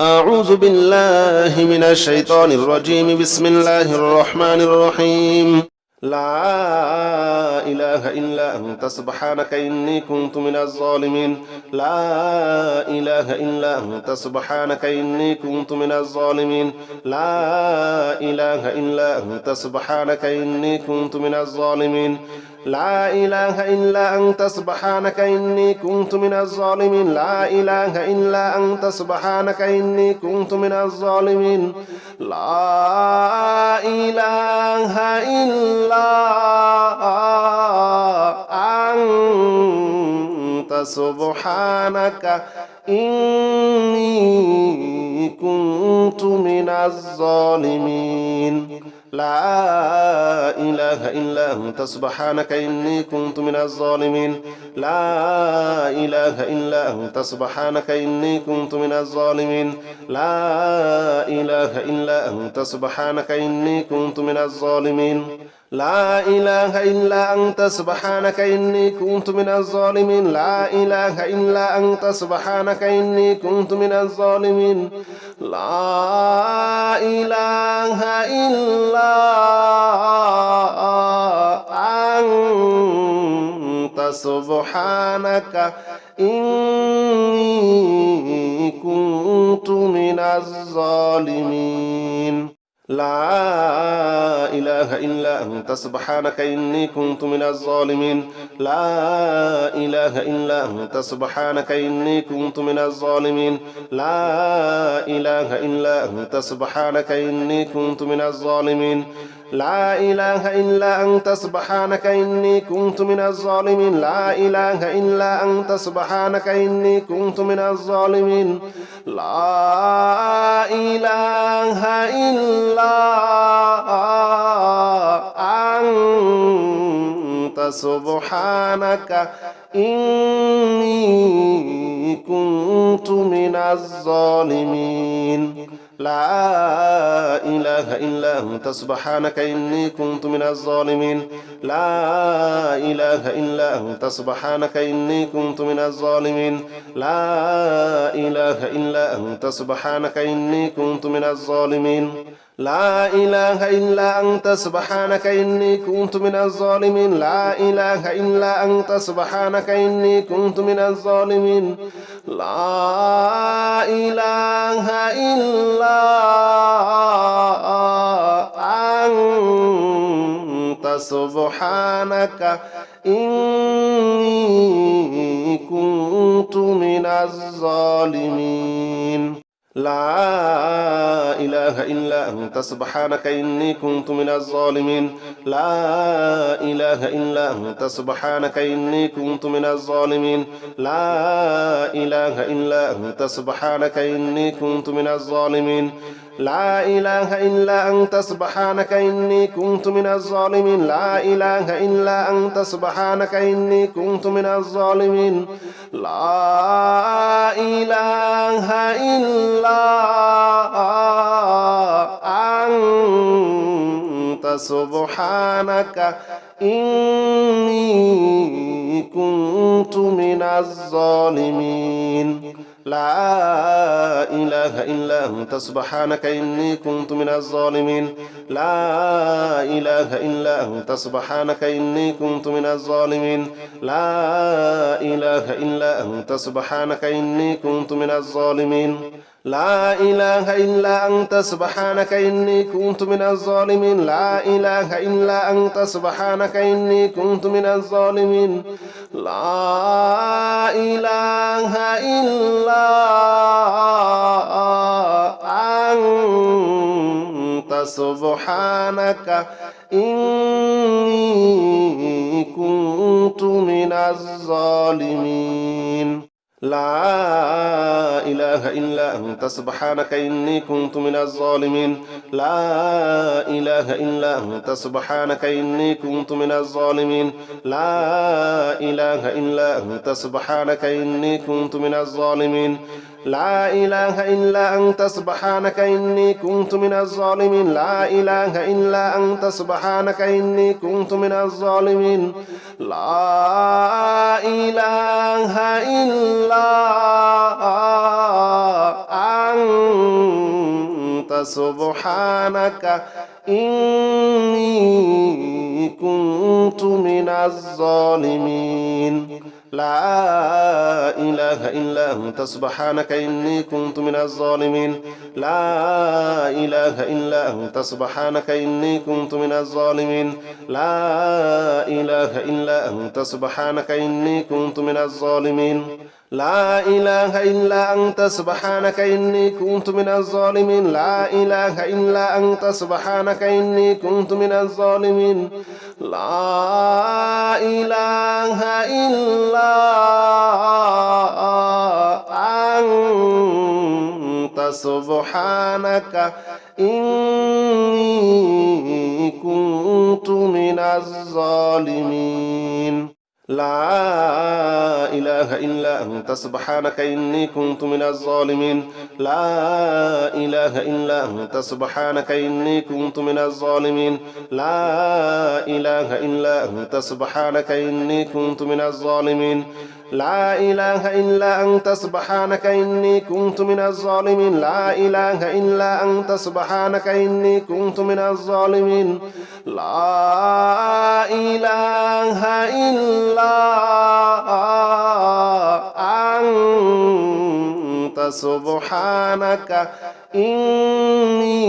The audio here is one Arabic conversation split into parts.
أعوذ بالله من الشيطان الرجيم. بسم الله الرحمن الرحيم. لا إله إلا أنت سبحانك إني كنت من الظالمين. لا إله إلا أنت سبحانك إني كنت من الظالمين. لا إله إلا أنت سبحانك إني كنت من الظالمين. لا إله إلا أنت سبحانك إني كنت من الظالمين. لا إله إلا أنت سبحانك إني كنت من الظالمين. لا إله إلا أنت سبحانك إني كنت من الظالمين. لا إله إلا أنت سبحانك إني كنت من الظالمين. لا إله إلا أنت سبحانك إني كنت من الظالمين. لا إله إلا أنت سبحانك إني كنت من الظالمين. لا إله إلا أنت سبحانك إني كنت من الظالمين. لا إله إلا أنت سبحانك إني كنت من الظالمين. لا إله إلا أنت سبحانك إني كنت من الظالمين. لا إله إلا أنت سبحانك إني كنت من الظالمين. لا إله إلا أنت سبحانك إني كنت من الظالمين. لا إله إلا أنت سبحانك إني كنت من الظالمين. لا إله إلا أنت سبحانك إني كنت من الظالمين. لا إله إلا أنت سبحانك إني كنت من الظالمين. لا إله إلا أنت سبحانك إني كنت من الظالمين. لا إله إلا أنت سبحانك إني كنت من الظالمين. لا إله إلا أنت سبحانك إني كنت من الظالمين. لا إله إلا أنت سبحانك إني كنت من الظالمين. لا إله إلا أنت سبحانك إني كنت من الظالمين. لا إله إلا أنت سبحانك إني كنت من الظالمين. لا إله إلا أنت سبحانك إني كنت من الظالمين. لا إله إلا أنت سبحانك إني كنت من الظالمين. لا إله إلا أنت سبحانك إني كنت من الظالمين. لا إله إلا أنت سبحانك إني كنت من الظالمين. لا إله إلا أنت سبحانك إني كنت من الظالمين. لا إله إلا أنت سبحانك إني كنت من الظالمين. لا إله إلا أنت سبحانك إني كنت من الظالمين. لا إله إلا أنت سبحانك إني كنت من الظالمين. لا إله إلا أنت سبحانك إني كنت من الظالمين. لا إله إلا أنت سبحانك إني كنت من الظالمين. لا إله إلا أنت سبحانك إني كنت من الظالمين. لا إله إلا أنت سبحانك إني كنت من الظالمين. لا إله إلا أنت سبحانك إني كنت من الظالمين. لا إله إلا أنت سبحانك إني كنت من الظالمين. لا إله إلا أنت سبحانك إني كنت من الظالمين. لا إله إلا أنت سبحانك إني كنت من الظالمين. لا إله إلا أنت سبحانك إني كنت من الظالمين. لا إله إلا أنت سبحانك إني كنت من الظالمين. لا إله إلا أنت سبحانك إني كنت من الظالمين لا إله إلا أنت سبحانك إني كنت من الظالمين لا إله إلا أنت سبحانك إني كنت من الظالمين لا إله إلا أنت سبحانك إني كنت من الظالمين لا إله إلا أنت سبحانك إني كنت من الظالمين لا إله إلا أنت سبحانك إني كنت من الظالمين لا إله إلا أنت سبحانك إني كنت من الظالمين لا إله إلا أنت سبحانك إني كنت من الظالمين لا إله إلا أنت سبحانك إني كنت من الظالمين لا إله إلا أنت سبحانك إني كنت من الظالمين لا إله إلا أنت سبحانك إني كنت من الظالمين لا إله إلا أنت سبحانك إني كنت من الظالمين لا إله إلا أنت سبحانك إني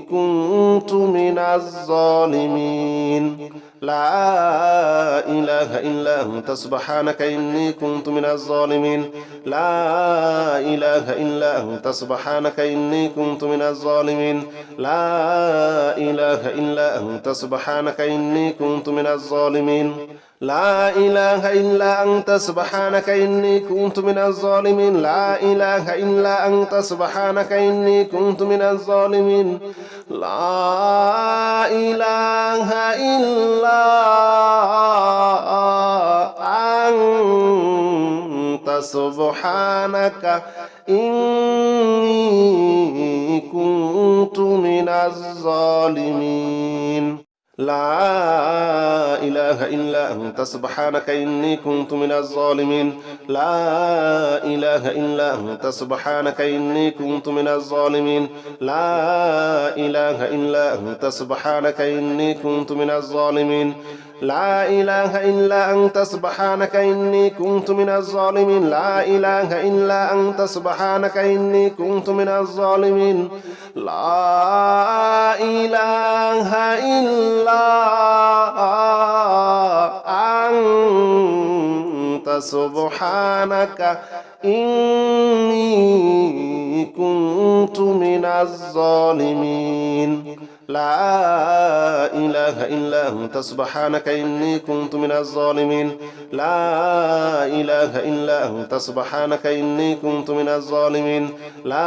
كنت من الظالمين لا إله إلا أنت سبحانك إني كنت من الظالمين لا إله إلا أنت سبحانك إني كنت من الظالمين لا إله إلا أنت سبحانك إني كنت من الظالمين لا إله إلا أنت سبحانك إني كنت من الظالمين لا إله إلا أنت سبحانك إني كنت من الظالمين لا إله إلا أنت سبحانك إني كنت من الظالمين لا إله إلا أنت سبحانك إني كنت من الظالمين لا إله إلا أنت سبحانك إني كنت من الظالمين لا إله إلا أنت سبحانك إني كنت من الظالمين لا إله إلا أنت سبحانك إني كنت من الظالمين لا إله إلا أنت سبحانك إني كنت من الظالمين لا إله إلا أنت سبحانك إني كنت من الظالمين لا إله إلا أنت سبحانك إني كنت من الظالمين لا إله إلا أنت سبحانك إني كنت من الظالمين لا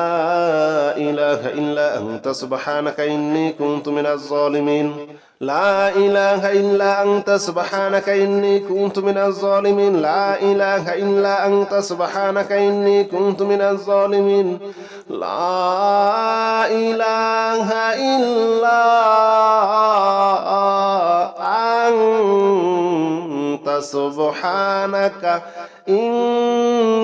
إله إلا أنت سبحانك إني كنت من الظالمين لا إله إلا أنت سبحانك إني كنت من الظالمين لا إله إلا أنت سبحانك إني كنت من الظالمين لا إله إلا أنت سبحانك إني كنت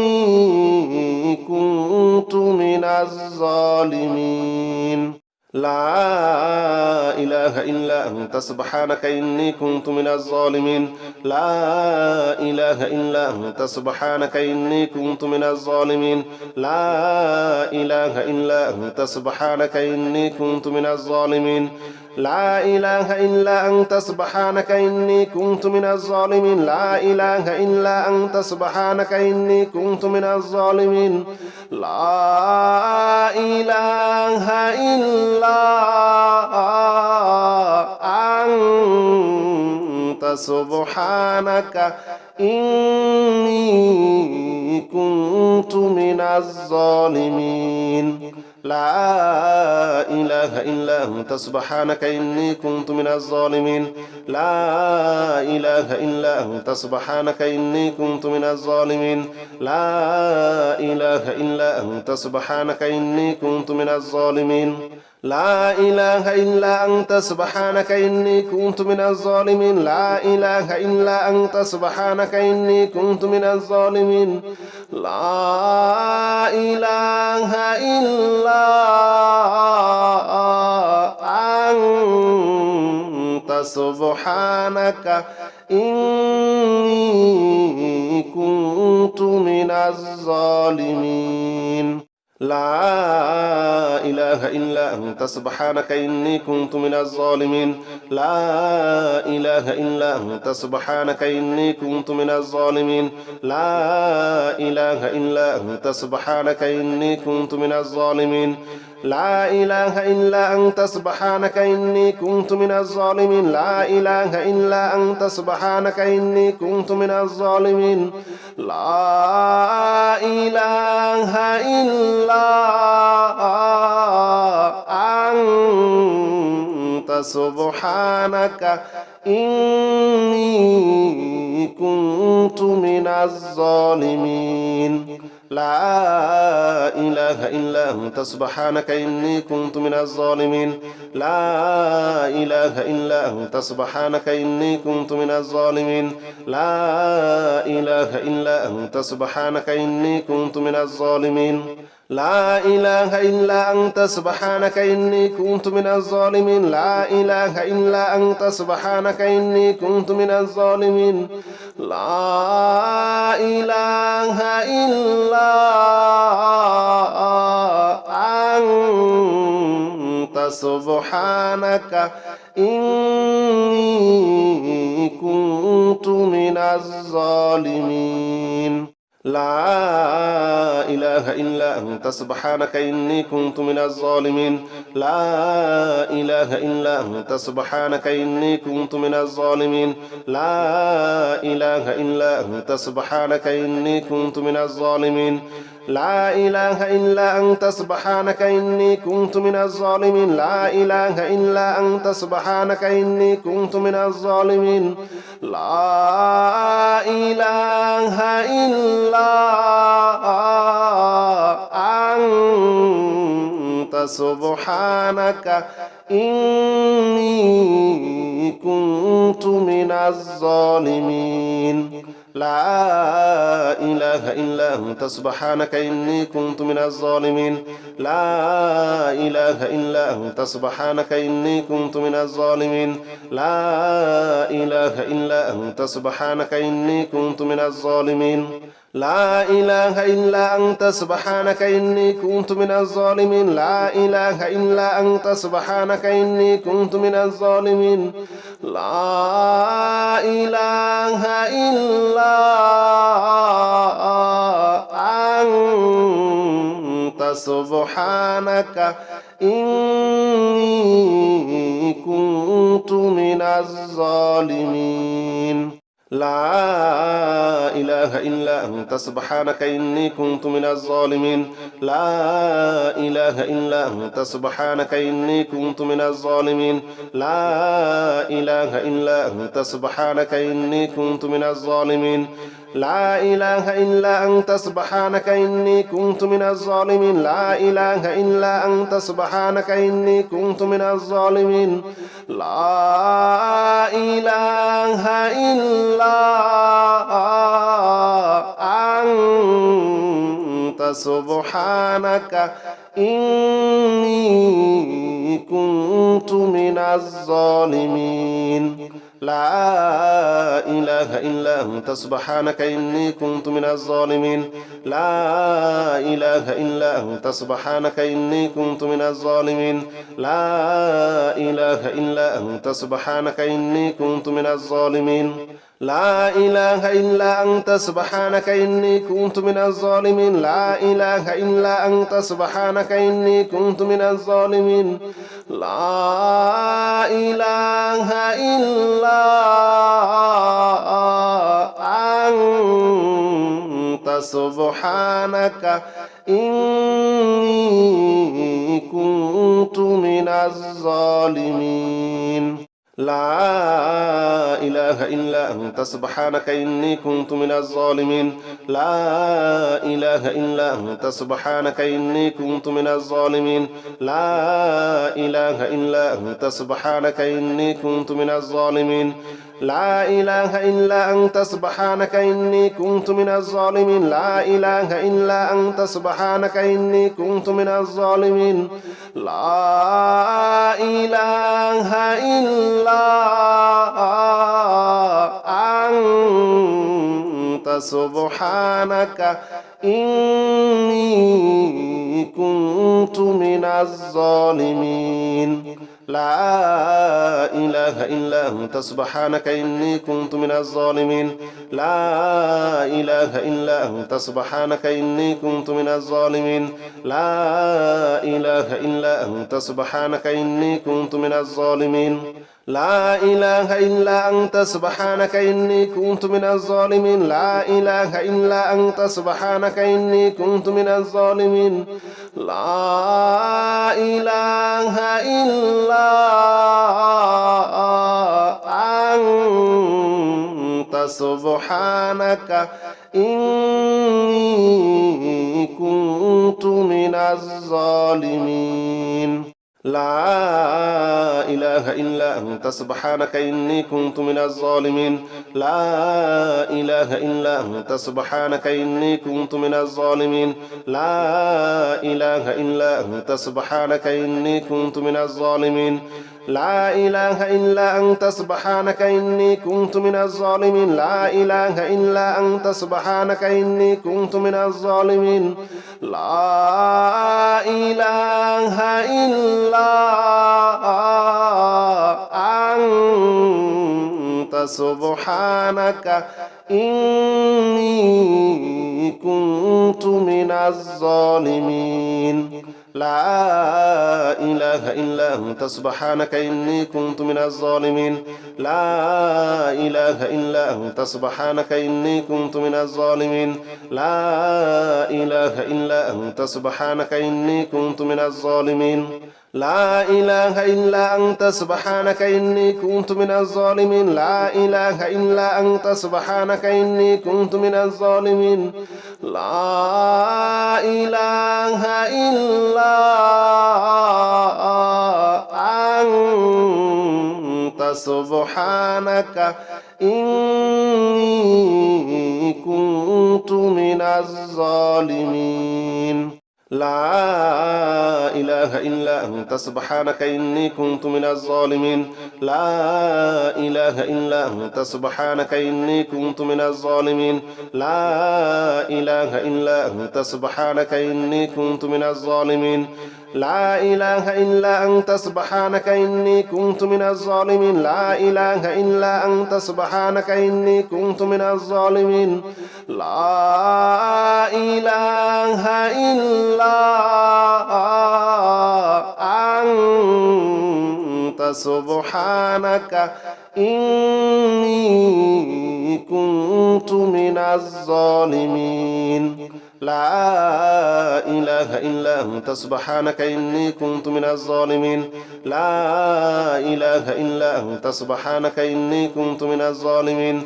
من الظالمين لا إله إلا أنت سبحانك إني كنت من الظالمين لا إله إلا أنت سبحانك إني كنت من الظالمين لا إله إلا أنت سبحانك إني كنت من الظالمين لا إله إلا أنت سبحانك إني كنت من الظالمين لا إله إلا أنت سبحانك إني كنت من الظالمين لا إله إلا أنت سبحانك إني كنت من الظالمين لا إله إلا أنت سبحانك إني كنت من الظالمين لا إله إلا أنت سبحانك إني كنت من الظالمين لا إله إلا أنت سبحانك إني كنت من الظالمين لا إله إلا أنت سبحانك إني كنت من الظالمين لا إله إلا أنت سبحانك إني كنت من الظالمين لا إله إلا أنت سبحانك إني كنت من الظالمين لا إله إلا أنت سبحانك إني كنت من الظالمين لا إله إلا أنت سبحانك إني كنت من الظالمين لا إله إلا أنت سبحانك إني كنت من الظالمين لا إله إلا أنت سبحانك إني كنت من الظالمين لا إله إلا أنت سبحانك إني كنت من الظالمين لا إله إلا أنت سبحانك إني كنت من الظالمين لا إله إلا أنت سبحانك إني كنت من الظالمين لا إله إلا أنت سبحانك إني كنت من الظالمين لا إله إلا أنت سبحانك إني كنت من الظالمين لا إله إلا أنت سبحانك إني كنت من الظالمين لا إله إلا أنت سبحانك إني كنت من الظالمين لا إله إلا أنت سبحانك إني كنت من الظالمين لا إله إلا أنت سبحانك إني كنت من الظالمين لا إله إلا أنت سبحانك إني كنت من الظالمين لا إله إلا أنت سبحانك إني كنت من الظالمين لا إله إلا أنت سبحانك إني كنت من الظالمين لا إله إلا أنت سبحانك إني كنت من الظالمين لا إله إلا أنت سبحانك إني كنت من الظالمين لا إله إلا أنت سبحانك إني كنت من الظالمين لا إله إلا أنت سبحانك إني كنت من الظالمين لا إله إلا أنت سبحانك إني كنت من الظالمين لا إله إلا أنت سبحانك إني كنت من الظالمين لا إله إلا أنت سبحانك إني كنت من الظالمين لا إله إلا أنت سبحانك إني كنت من الظالمين لا إله إلا أنت سبحانك إني كنت من الظالمين لا إله إلا أنت سبحانك إني كنت من الظالمين لا إله إلا أنت سبحانك إني كنت من الظالمين لا إله إلا أنت سبحانك إني كنت من الظالمين لا إله إلا أنت سبحانك إني كنت من الظالمين لا إله إلا أنت سبحانك إني كنت من الظالمين لا إله إلا أنت سبحانك إني كنت من الظالمين لا إله إلا أنت سبحانك إني كنت من الظالمين لا إله إلا أنت سبحانك إني كنت من الظالمين لا إله إلا أنت سبحانك إني كنت من الظالمين لا إله إلا أنت سبحانك إني كنت من الظالمين لا إله إلا أنت سبحانك إني كنت من الظالمين لا إله إلا أنت أنت سبحانك إني كنت من الظالمين لا إله إلا أنت سبحانك إني كنت من الظالمين لا إله إلا أنت سبحانك إني كنت من الظالمين لا إله إلا أنت سبحانك إني كنت من الظالمين لا إله إلا أنت سبحانك إني كنت من الظالمين لا إله إلا أنت سبحانك إني كنت من الظالمين لا إله إلا أنت سبحانك إني كنت من الظالمين لا إله إلا أنت سبحانك إني كنت من الظالمين لا إله إلا أنت سبحانك إني كنت من الظالمين لا إله إلا أنت سبحانك إني كنت من الظالمين لا إله إلا أنت سبحانك إني كنت من الظالمين لا إله إلا أنت سبحانك إني كنت من الظالمين لا إله إلا أنت سبحانك إني كنت من الظالمين لا إله إلا أنت سبحانك إني كنت من الظالمين لا إله إلا أنت سبحانك إني كنت من الظالمين لا إله إلا أنت سبحانك إني كنت من الظالمين لا إله إلا أنت سبحانك إني كنت من الظالمين لا إله إلا أنت سبحانك إني كنت من الظالمين لا إله إلا أنت سبحانك إني كنت من الظالمين لا إله إلا أنت سبحانك إني كنت من الظالمين لا إله إلا أنت سبحانك إني كنت من الظالمين لا إله إلا أنت سبحانك إني كنت من الظالمين لا إله إلا أنت سبحانك إني كنت من الظالمين لا إله إلا أنت سبحانك إني كنت من الظالمين لا إله إلا أنت سبحانك إني كنت من الظالمين لا إله إلا أنت سبحانك إني كنت من الظالمين لا إله إلا أنت سبحانك إني كنت من الظالمين لا إله إلا أنت سبحانك إني كنت من الظالمين لا إله إلا أنت سبحانك إني كنت من الظالمين لا إله إلا أنت سبحانك إني كنت من الظالمين لا إله إلا أنت سبحانك إني كنت من الظالمين لا إله إلا أنت سبحانك إني كنت من الظالمين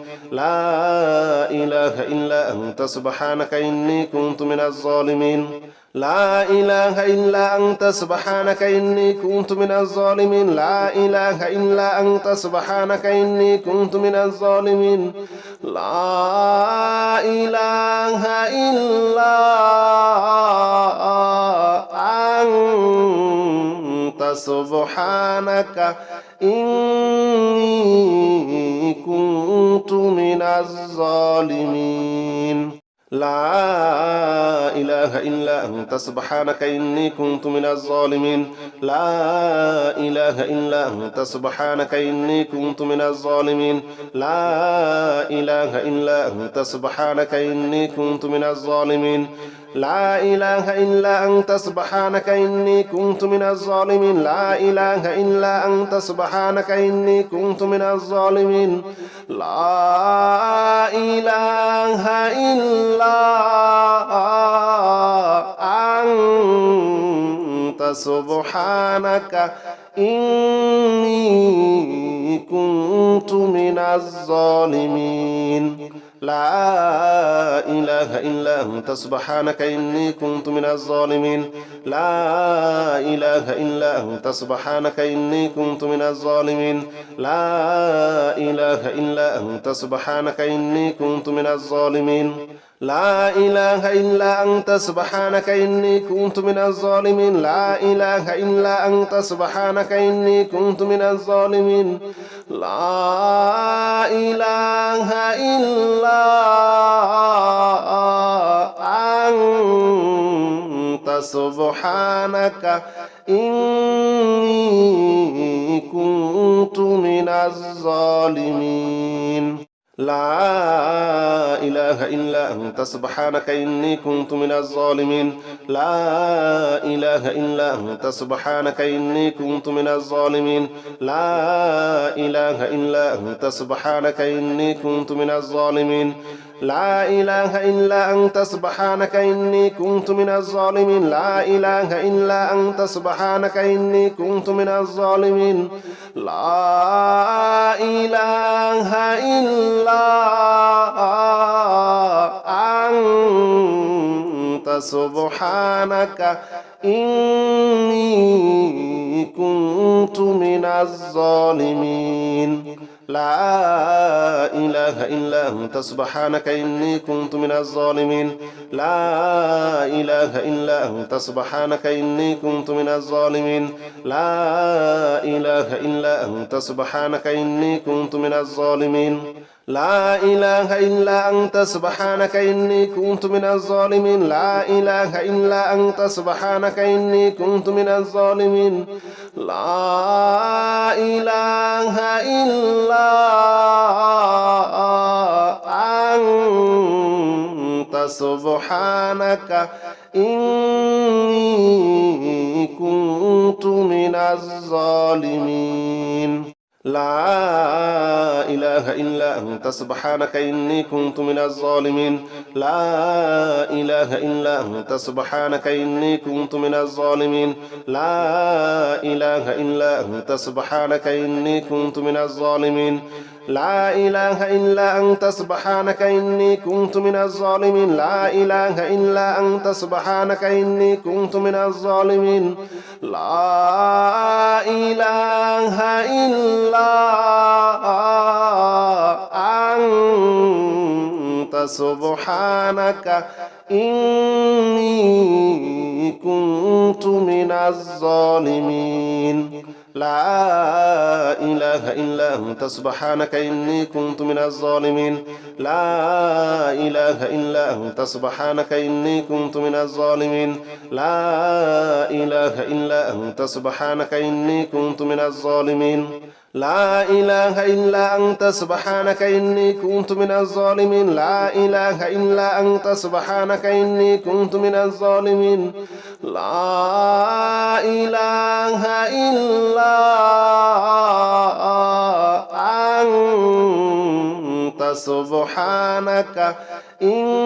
لا إله إلا أنت سبحانك إني كنت من الظالمين لا إله إلا أنت سبحانك إني كنت من الظالمين لا إله إلا أنت سبحانك إني كنت من الظالمين لا إله إلا أنت سبحانك إني كنت من الظالمين لا إله إلا أنت سبحانك إني كنت من الظالمين لا إله إلا أنت سبحانك إني كنت من الظالمين لا إله إلا أنت سبحانك إني كنت من الظالمين لا إله إلا أنت سبحانك إني كنت من الظالمين لا إله إلا أنت سبحانك إني كنت من الظالمين لا إله إلا أنت سبحانك إني كنت من الظالمين لا إله إلا أنت سبحانك إني كنت من الظالمين لا إله إلا أنت سبحانك إني كنت من الظالمين لا إله إلا أنت سبحانك إني كنت من الظالمين لا إله إلا أنت سبحانك إني كنت من الظالمين لا إله إلا أنت سبحانك إني كنت من الظالمين لا إله إلا أنت سبحانك إني كنت من الظالمين لا إله إلا أنت سبحانك إني كنت من الظالمين لا إله إلا أنت سبحانك إني كنت من الظالمين لا إله إلا أنت سبحانك إني كنت من الظالمين لا إله إلا أنت سبحانك إني كنت من الظالمين لا إله إلا أنت سبحانك إني كنت من الظالمين لا إله إلا أنت سبحانك إني كنت من الظالمين لا إله إلا أنت سبحانك إني كنت من الظالمين لا إله إلا أنت سبحانك إني كنت من الظالمين لا إله إلا أنت سبحانك إني كنت من الظالمين لا إله إلا أنت سبحانك إني كنت من الظالمين لا إله إلا أنت سبحانك إني كنت من الظالمين لا إله إلا أنت سبحانك إني كنت من الظالمين لا إله إلا أنت سبحانك إني كنت من الظالمين لا إله إلا أنت سبحانك إني كنت من الظالمين لا إله إلا أنت سبحانك إني كنت من الظالمين لا إله إلا أنت سبحانك إني كنت من الظالمين لا إله إلا أنت سبحانك إني كنت من الظالمين لا إله إلا أنت سبحانك إني كنت من الظالمين لا إله إلا أنت سبحانك إني كنت من الظالمين لا إله إلا أنت سبحانك إني كنت من الظالمين لا إله إلا أنت سبحانك إني كنت من الظالمين لا إله إلا أنت سبحانك إني كنت من الظالمين لا إله إلا أنت سبحانك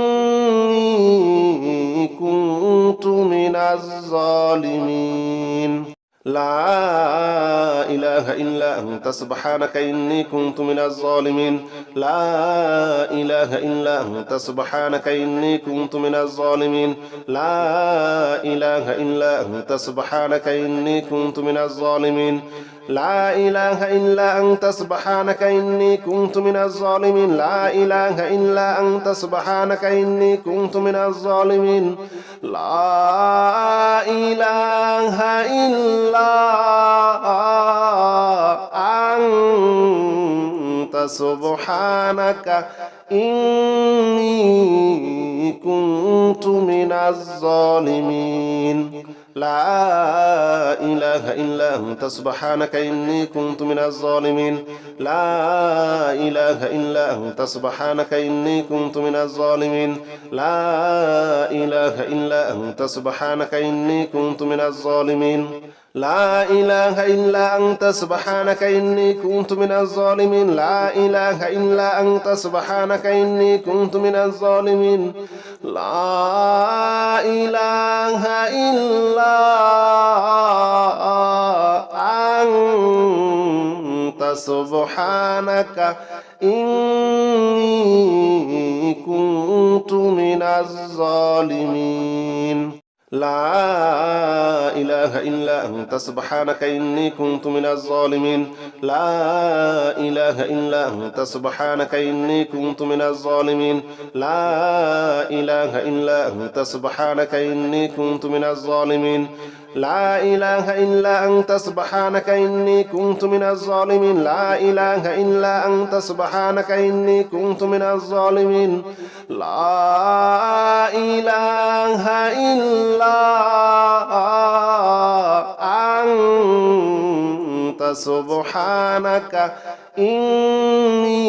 إني كنت من الظالمين لا إله إلا أنت سبحانك إني كنت من الظالمين لا إله إلا أنت سبحانك إني كنت من الظالمين لا إله إلا أنت سبحانك إني كنت من الظالمين لا إله إلا أنت سبحانك إني كنت من الظالمين لا إله إلا أنت سبحانك إني كنت من الظالمين لا إله إلا أنت سبحانك إني كنت من الظالمين لا إله إلا أنت سبحانك إني كنت من الظالمين لا إله إلا أنت سبحانك إني كنت من الظالمين لا إله إلا أنت سبحانك إني كنت من الظالمين لا إله إلا أنت سبحانك إني كنت من الظالمين لا إله إلا أنت سبحانك إني كنت من الظالمين لا إله إلا أنت سبحانك إني كنت من الظالمين لا إله إلا سبحانك إني كنت من الظالمين لا إله إلا أنت سبحانك إني كنت من الظالمين لا إله إلا أنت سبحانك إني كنت من الظالمين لا إله إلا أنت سبحانك إني كنت من الظالمين لا إله إلا أنت سبحانك إني كنت من الظالمين لا إله إلا أنت سبحانك إني كنت من الظالمين لا إله إلا أنت سبحانك إني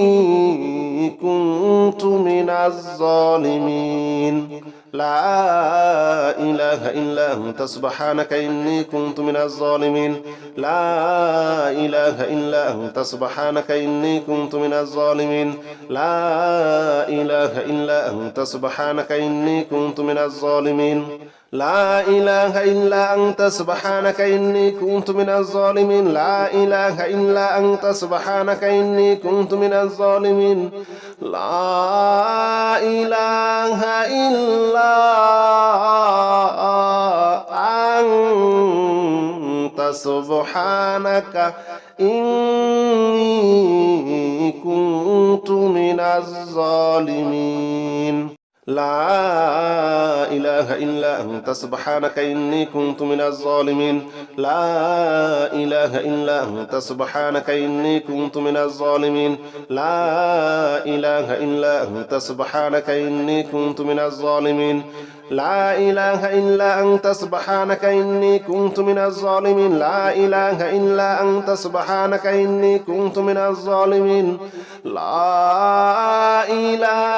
كنت من الظالمين لا إله إلا أنت سبحانك إني كنت من الظالمين لا إله إلا أنت سبحانك إني كنت من الظالمين لا إله إلا أنت سبحانك إني كنت من الظالمين لا إله إلا أنت سبحانك إني كنت من الظالمين لا إله إلا أنت سبحانك إني كنت من الظالمين لا إله إلا أنت سبحانك إني كنت من الظالمين لا إله إلا أنت سبحانك إني كنت من الظالمين لا إله إلا أنت سبحانك إني كنت من الظالمين لا إله إلا أنت سبحانك إني كنت من الظالمين لا إله إلا أنت سبحانك إني كنت من الظالمين لا إله إلا أنت سبحانك إني كنت من الظالمين لا إله إلا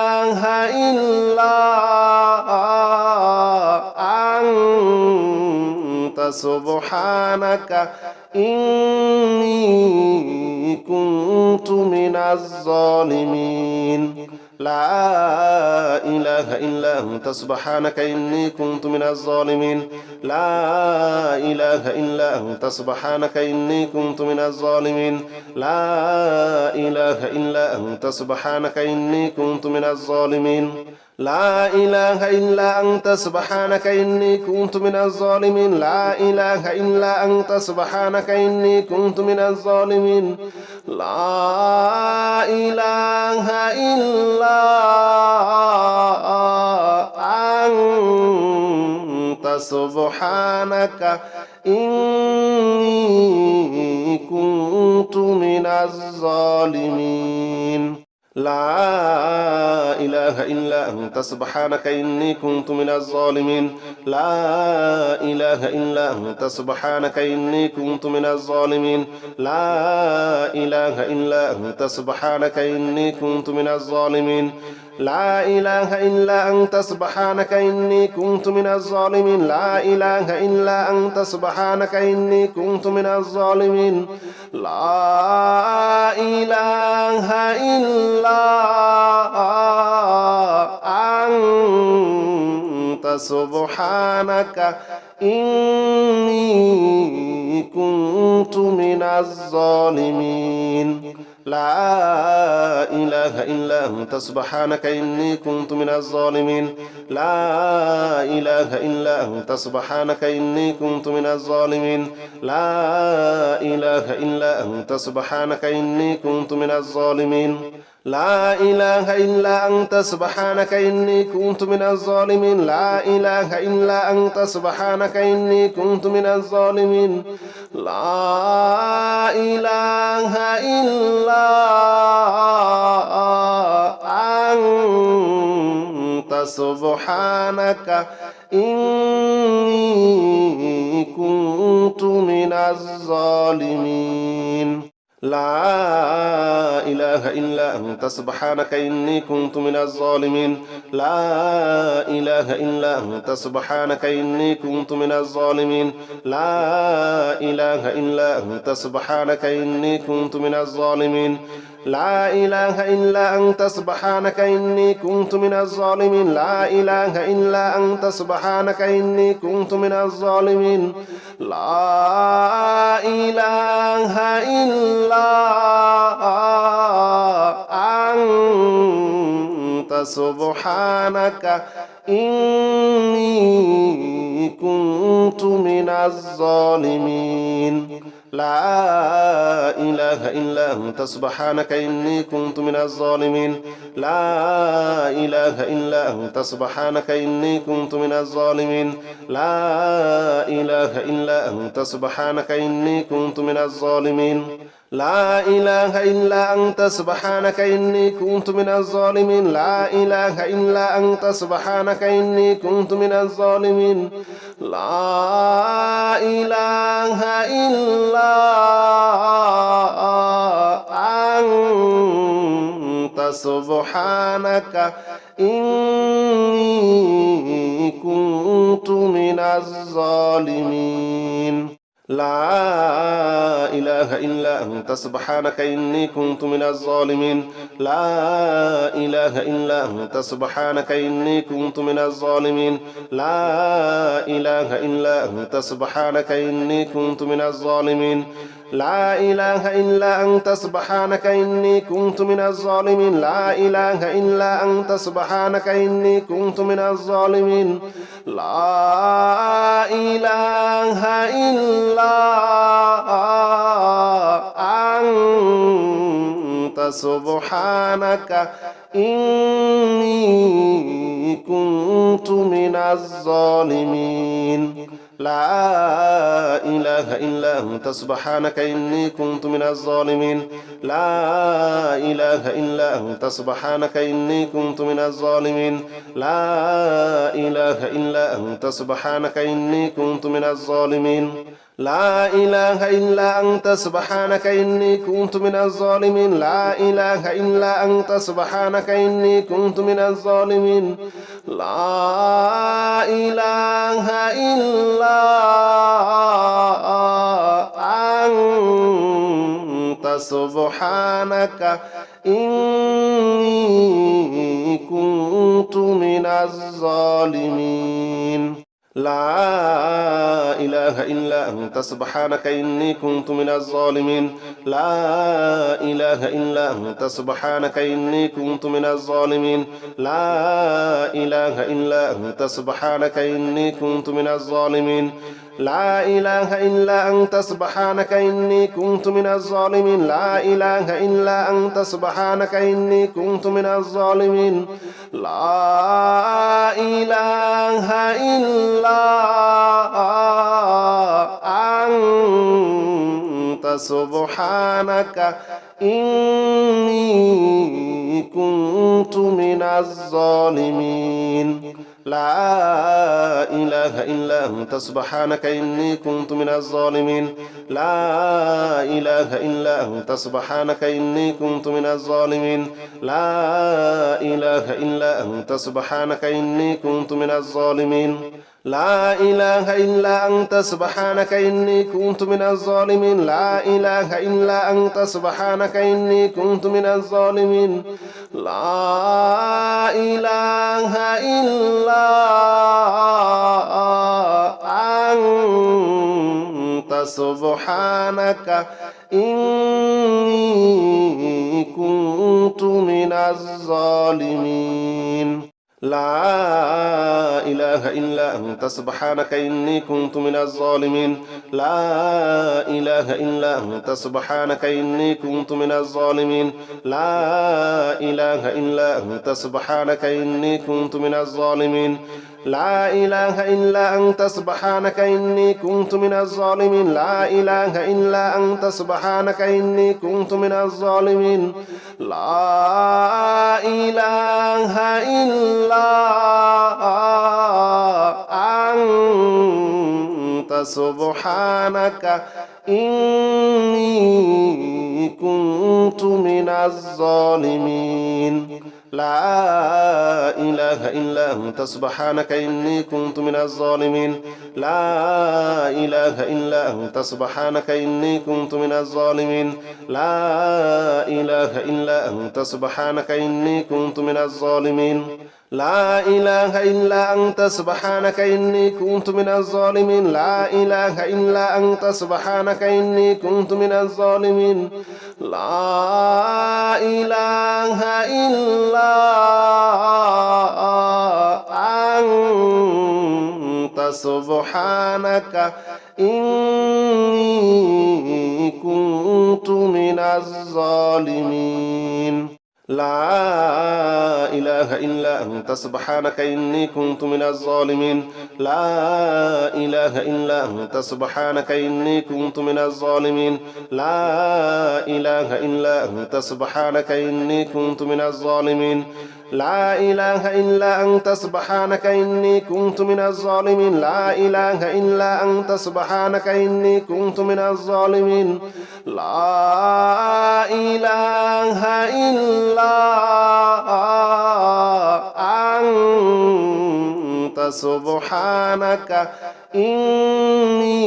أنت سبحانك إني كنت من الظالمين لا إله إلا أنت سبحانك إني كنت من الظالمين لا إله إلا أنت سبحانك إني كنت من الظالمين لا إله إلا أنت سبحانك إني كنت من الظالمين لا إله إلا أنت سبحانك إني كنت من الظالمين لا إله إلا أنت سبحانك إني كنت من الظالمين لا إله إلا أنت سبحانك إني كنت من الظالمين لا إله إلا أنت سبحانك إني كنت من الظالمين لا إله إلا أنت سبحانك إني كنت من الظالمين لا إله إلا أنت سبحانك إني كنت من الظالمين لا إله إلا أنت سبحانك إني كنت من الظالمين لا إله إلا أنت سبحانك إني كنت من الظالمين لا إله إلا أنت سبحانك إني كنت من الظالمين لا إله إلا أنت سبحانك إني كنت من الظالمين لا إله إلا أنت سبحانك إني كنت من الظالمين لا إله إلا أنت سبحانك إني كنت من الظالمين لا إله إلا أنت سبحانك إني كنت من الظالمين لا إله إلا أنت سبحانك إني كنت من الظالمين لا إله إلا أنت سبحانك إني كنت من الظالمين لا إله إلا أنت سبحانك إني كنت من الظالمين لا إله إلا أنت سبحانك إني كنت من الظالمين لا إله إلا أنت سبحانك إني كنت من الظالمين لا إله إلا أنت سبحانك إني كنت من الظالمين لا إله إلا أنت سبحانك إني كنت من الظالمين لا إله إلا سبحانك إني كنت من الظالمين لا إله إلا أنت سبحانك إني كنت من الظالمين لا إله إلا أنت سبحانك إني كنت من الظالمين لا إله إلا أنت سبحانك إني كنت من الظالمين لا إله إلا أنت سبحانك إني كنت من الظالمين لا إله إلا أنت سبحانك إني كنت من الظالمين لا إله إلا أنت سبحانك إني كنت من الظالمين لا إله إلا أنت سبحانك إني كنت من الظالمين لا إله إلا أنت سبحانك إني كنت من الظالمين لا إله إلا أنت سبحانك إني كنت من الظالمين لا إله إلا أنت سبحانك إني كنت من الظالمين لا إله إلا أنت سبحانك إني كنت من الظالمين لا إله إلا أنت سبحانك إني كنت من الظالمين لا إله إلا أنت سبحانك إني كنت من الظالمين لا إله إلا أنت سبحانك إني كنت من الظالمين لا إله إلا أنت سبحانك إني كنت من الظالمين لا إله إلا أنت سبحانك إني كنت من الظالمين لا إله إلا أنت سبحانك إني كنت من الظالمين لا إله إلا أنت سبحانك إني كنت من الظالمين لا إله إلا أنت سبحانك إني كنت من الظالمين لا إله إلا أنت سبحانك إني كنت من الظالمين لا إله إلا أنت سبحانك إني كنت من الظالمين لا إله إلا أنت سبحانك إني كنت من الظالمين لا إله إلا أنت سبحانك إني كنت من الظالمين لا إله إلا أنت سبحانك إني كنت من الظالمين لا إله إلا أنت سبحانك إني كنت من الظالمين لا إله إلا أنت سبحانك إني كنت من الظالمين لا إله إلا أنت سبحانك إني كنت من الظالمين لا إله إلا أنت سبحانك إني كنت من الظالمين لا إله إلا أنت سبحانك إني كنت من الظالمين لا إله إلا أنت سبحانك إني كنت من الظالمين لا إله إلا أنت سبحانك إني كنت من الظالمين لا إله إلا أنت سبحانك إني كنت من الظالمين لا إله إلا أنت سبحانك إني كنت من الظالمين لا إله إلا أنت سبحانك إني كنت من الظالمين لا إله إلا أنت سبحانك إني كنت من الظالمين لا إله إلا أنت سبحانك إني كنت من الظالمين لا إله إلا أنت سبحانك إني كنت من الظالمين لا إله إلا أنت سبحانك إني كنت من الظالمين لا إله إلا أنت سبحانك إني كنت من الظالمين لا إله إلا أنت سبحانك إني كنت من الظالمين لا إله إلا أنت سبحانك إني كنت من الظالمين لا إله إلا أنت سبحانك إني كنت من الظالمين لا إله إلا أنت سبحانك إني كنت من الظالمين لا إله إلا أنت سبحانك إني كنت من الظالمين لا إله إلا أنت سبحانك إني كنت من الظالمين لا إله إلا أنت سبحانك إني كنت من الظالمين لا إله إلا أنت سبحانك إني كنت من الظالمين لا إله إلا أنت سبحانك إني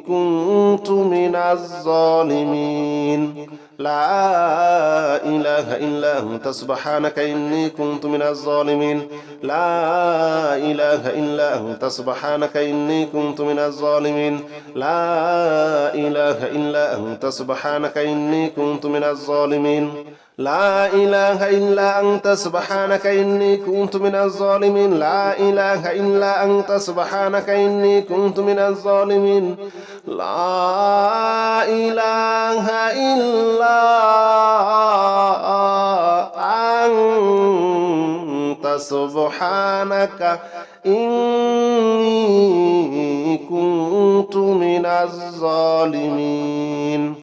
كنت من الظالمين لا إله إلا أنت سبحانك إني كنت من الظالمين لا إله إلا أنت سبحانك إني كنت من الظالمين لا إله إلا أنت سبحانك إني كنت من الظالمين لا إله إلا أنت سبحانك إني كنت من الظالمين لا إله إلا أنت سبحانك إني كنت من الظالمين لا إله إلا أنت سبحانك إني كنت من الظالمين